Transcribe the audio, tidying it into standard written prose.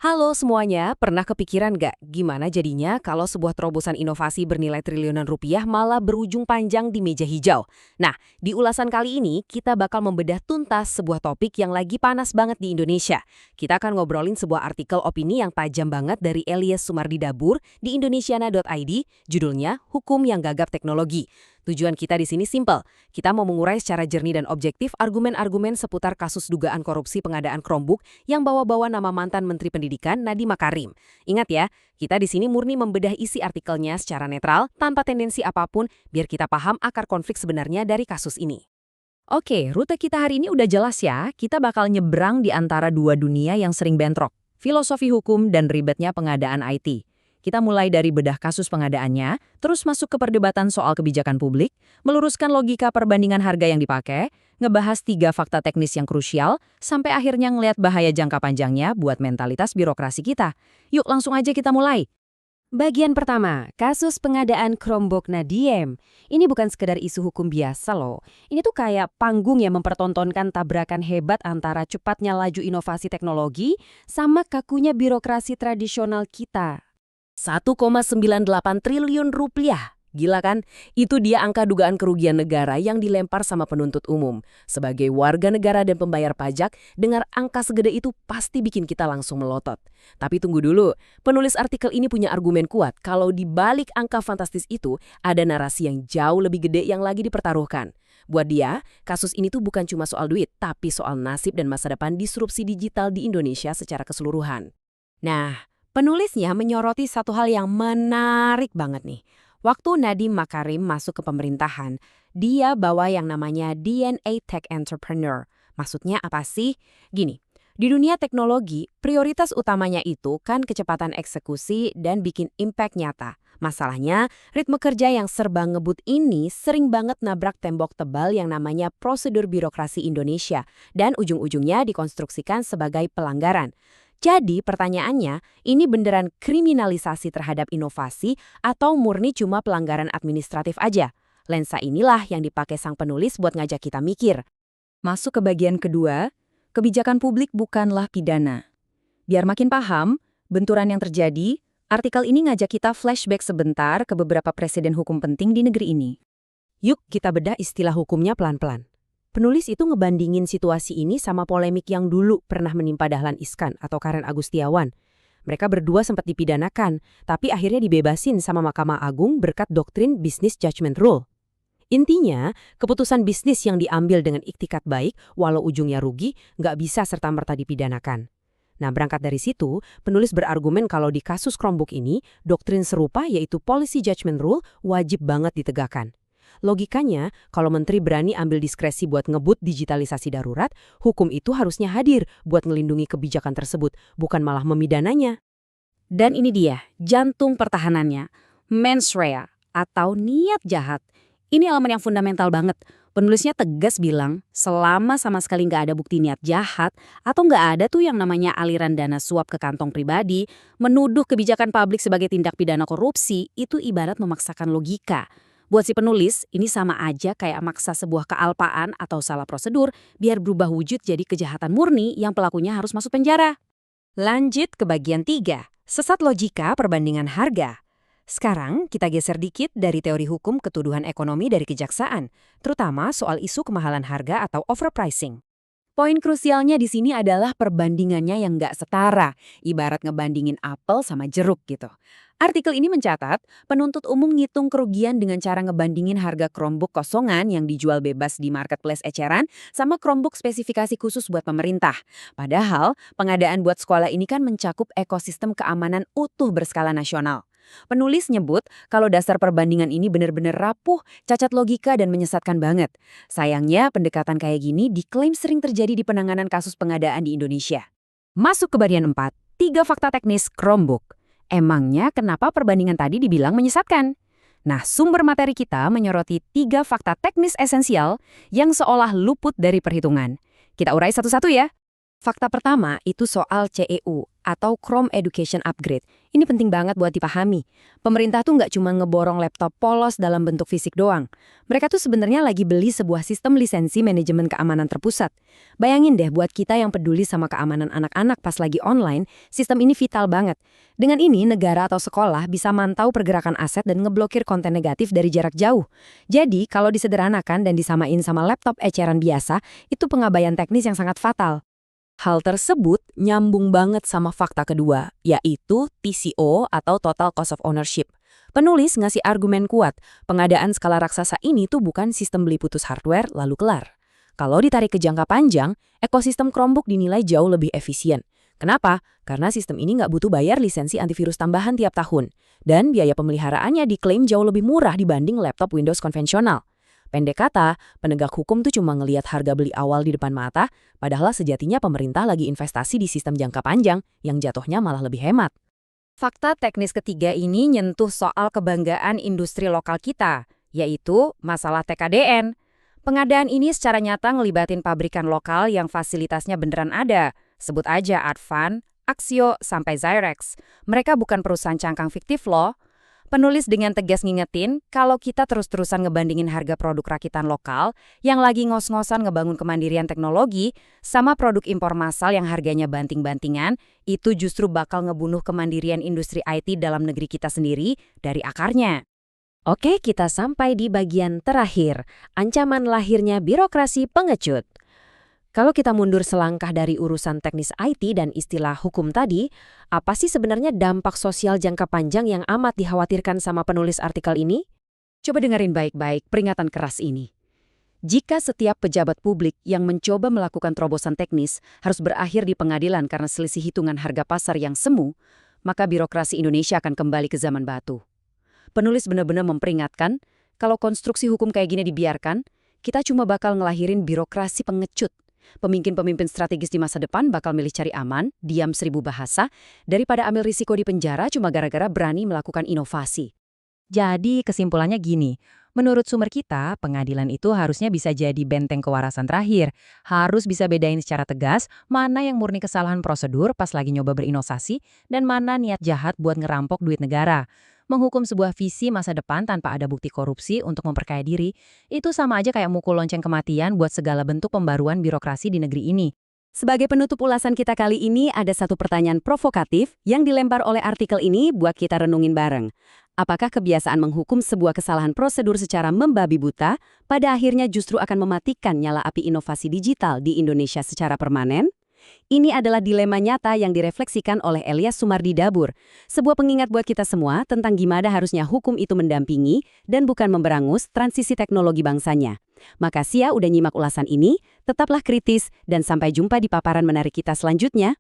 Halo semuanya, pernah kepikiran nggak gimana jadinya kalau sebuah terobosan inovasi bernilai triliunan rupiah malah berujung panjang di meja hijau? Nah, di ulasan kali ini kita bakal membedah tuntas sebuah topik yang lagi panas banget di Indonesia. Kita akan ngobrolin sebuah artikel opini yang tajam banget dari Elias Sumardi Dabur di indonesiana.id, judulnya Hukum yang Gagap Teknologi. Tujuan kita di sini simpel. Kita mau mengurai secara jernih dan objektif argumen-argumen seputar kasus dugaan korupsi pengadaan Chromebook yang bawa-bawa nama mantan Menteri Pendidikan Nadiem Makarim. Ingat ya, kita di sini murni membedah isi artikelnya secara netral, tanpa tendensi apapun, biar kita paham akar konflik sebenarnya dari kasus ini. Oke, rute kita hari ini udah jelas ya. Kita bakal nyebrang di antara dua dunia yang sering bentrok, filosofi hukum dan ribetnya pengadaan IT. Kita mulai dari bedah kasus pengadaannya, terus masuk ke perdebatan soal kebijakan publik, meluruskan logika perbandingan harga yang dipakai, ngebahas 3 fakta teknis yang krusial, sampai akhirnya ngelihat bahaya jangka panjangnya buat mentalitas birokrasi kita. Yuk langsung aja kita mulai. Bagian pertama, kasus pengadaan Chromebook Nadiem. Ini bukan sekedar isu hukum biasa loh. Ini tuh kayak panggung yang mempertontonkan tabrakan hebat antara cepatnya laju inovasi teknologi sama kakunya birokrasi tradisional kita. 1,98 triliun rupiah. Gila kan? Itu dia angka dugaan kerugian negara yang dilempar sama penuntut umum. Sebagai warga negara dan pembayar pajak, dengar angka segede itu pasti bikin kita langsung melotot. Tapi tunggu dulu, penulis artikel ini punya argumen kuat kalau di balik angka fantastis itu ada narasi yang jauh lebih gede yang lagi dipertaruhkan. Buat dia, kasus ini tuh bukan cuma soal duit, tapi soal nasib dan masa depan disrupsi digital di Indonesia secara keseluruhan. Nah, penulisnya menyoroti satu hal yang menarik banget nih. Waktu Nadiem Makarim masuk ke pemerintahan, dia bawa yang namanya DNA Tech Entrepreneur. Maksudnya apa sih? Gini, di dunia teknologi, prioritas utamanya itu kan kecepatan eksekusi dan bikin impact nyata. Masalahnya, ritme kerja yang serba ngebut ini sering banget nabrak tembok tebal yang namanya prosedur birokrasi Indonesia dan ujung-ujungnya dikonstruksikan sebagai pelanggaran. Jadi pertanyaannya, ini beneran kriminalisasi terhadap inovasi atau murni cuma pelanggaran administratif aja? Lensa inilah yang dipakai sang penulis buat ngajak kita mikir. Masuk ke bagian kedua, kebijakan publik bukanlah pidana. Biar makin paham, benturan yang terjadi, artikel ini ngajak kita flashback sebentar ke beberapa presiden hukum penting di negeri ini. Yuk kita bedah istilah hukumnya pelan-pelan. Penulis itu ngebandingin situasi ini sama polemik yang dulu pernah menimpa Dahlan Iskan atau Karen Agustiawan. Mereka berdua sempat dipidanakan, tapi akhirnya dibebasin sama Mahkamah Agung berkat doktrin Business Judgment Rule. Intinya, keputusan bisnis yang diambil dengan iktikat baik, walau ujungnya rugi, nggak bisa serta-merta dipidanakan. Nah, berangkat dari situ, penulis berargumen kalau di kasus Chromebook ini, doktrin serupa yaitu Policy Judgment Rule wajib banget ditegakkan. Logikanya, kalau menteri berani ambil diskresi buat ngebut digitalisasi darurat, hukum itu harusnya hadir buat melindungi kebijakan tersebut, bukan malah memidananya. Dan ini dia, jantung pertahanannya, mens rea atau niat jahat. Ini elemen yang fundamental banget. Penulisnya tegas bilang, selama sama sekali nggak ada bukti niat jahat, atau nggak ada tuh yang namanya aliran dana suap ke kantong pribadi, menuduh kebijakan publik sebagai tindak pidana korupsi, itu ibarat memaksakan logika. Buat si penulis, ini sama aja kayak maksa sebuah kealpaan atau salah prosedur biar berubah wujud jadi kejahatan murni yang pelakunya harus masuk penjara. Lanjut ke bagian 3, sesat logika perbandingan harga. Sekarang kita geser dikit dari teori hukum ke tuduhan ekonomi dari kejaksaan, terutama soal isu kemahalan harga atau overpricing. Poin krusialnya di sini adalah perbandingannya yang nggak setara, ibarat ngebandingin apel sama jeruk gitu. Artikel ini mencatat, penuntut umum ngitung kerugian dengan cara ngebandingin harga Chromebook kosongan yang dijual bebas di marketplace eceran sama Chromebook spesifikasi khusus buat pemerintah. Padahal, pengadaan buat sekolah ini kan mencakup ekosistem keamanan utuh berskala nasional. Penulis nyebut kalau dasar perbandingan ini benar-benar rapuh, cacat logika dan menyesatkan banget. Sayangnya pendekatan kayak gini diklaim sering terjadi di penanganan kasus pengadaan di Indonesia. Masuk ke bagian 4, 3 fakta teknis Chromebook. Emangnya kenapa perbandingan tadi dibilang menyesatkan? Nah, sumber materi kita menyoroti 3 fakta teknis esensial yang seolah luput dari perhitungan. Kita urai satu-satu ya. Fakta pertama itu soal CEU atau Chrome Education Upgrade. Ini penting banget buat dipahami. Pemerintah tuh nggak cuma ngeborong laptop polos dalam bentuk fisik doang. Mereka tuh sebenarnya lagi beli sebuah sistem lisensi manajemen keamanan terpusat. Bayangin deh buat kita yang peduli sama keamanan anak-anak pas lagi online, sistem ini vital banget. Dengan ini, negara atau sekolah bisa mantau pergerakan aset dan ngeblokir konten negatif dari jarak jauh. Jadi, kalau disederhanakan dan disamain sama laptop eceran biasa, itu pengabaian teknis yang sangat fatal. Hal tersebut nyambung banget sama fakta kedua, yaitu TCO atau Total Cost of Ownership. Penulis ngasih argumen kuat, pengadaan skala raksasa ini tuh bukan sistem beli putus hardware lalu kelar. Kalau ditarik ke jangka panjang, ekosistem Chromebook dinilai jauh lebih efisien. Kenapa? Karena sistem ini nggak butuh bayar lisensi antivirus tambahan tiap tahun. Dan biaya pemeliharaannya diklaim jauh lebih murah dibanding laptop Windows konvensional. Pendek kata, penegak hukum tuh cuma ngelihat harga beli awal di depan mata, padahal sejatinya pemerintah lagi investasi di sistem jangka panjang yang jatuhnya malah lebih hemat. Fakta teknis ketiga ini nyentuh soal kebanggaan industri lokal kita, yaitu masalah TKDN. Pengadaan ini secara nyata ngelibatin pabrikan lokal yang fasilitasnya beneran ada. Sebut aja Advan, Axio, sampai Zyrex. Mereka bukan perusahaan cangkang fiktif loh. Penulis dengan tegas ngingetin kalau kita terus-terusan ngebandingin harga produk rakitan lokal yang lagi ngos-ngosan ngebangun kemandirian teknologi sama produk impor massal yang harganya banting-bantingan, itu justru bakal ngebunuh kemandirian industri IT dalam negeri kita sendiri dari akarnya. Oke, kita sampai di bagian terakhir, ancaman lahirnya birokrasi pengecut. Kalau kita mundur selangkah dari urusan teknis IT dan istilah hukum tadi, apa sih sebenarnya dampak sosial jangka panjang yang amat dikhawatirkan sama penulis artikel ini? Coba dengerin baik-baik peringatan keras ini. Jika setiap pejabat publik yang mencoba melakukan terobosan teknis harus berakhir di pengadilan karena selisih hitungan harga pasar yang semu, maka birokrasi Indonesia akan kembali ke zaman batu. Penulis benar-benar memperingatkan, kalau konstruksi hukum kayak gini dibiarkan, kita cuma bakal ngelahirin birokrasi pengecut. Pemimpin-pemimpin strategis di masa depan bakal milih cari aman, diam 1000 bahasa, daripada ambil risiko di penjara cuma gara-gara berani melakukan inovasi. Jadi kesimpulannya gini, menurut sumber kita, pengadilan itu harusnya bisa jadi benteng kewarasan terakhir. Harus bisa bedain secara tegas mana yang murni kesalahan prosedur pas lagi nyoba berinovasi dan mana niat jahat buat ngerampok duit negara. Menghukum sebuah visi masa depan tanpa ada bukti korupsi untuk memperkaya diri, itu sama aja kayak mukul lonceng kematian buat segala bentuk pembaruan birokrasi di negeri ini. Sebagai penutup ulasan kita kali ini, ada satu pertanyaan provokatif yang dilempar oleh artikel ini buat kita renungin bareng. Apakah kebiasaan menghukum sebuah kesalahan prosedur secara membabi buta pada akhirnya justru akan mematikan nyala api inovasi digital di Indonesia secara permanen? Ini adalah dilema nyata yang direfleksikan oleh Elias Sumardi Dabur, sebuah pengingat buat kita semua tentang gimana harusnya hukum itu mendampingi dan bukan memberangus transisi teknologi bangsanya. Makasih ya udah nyimak ulasan ini, tetaplah kritis dan sampai jumpa di paparan menarik kita selanjutnya.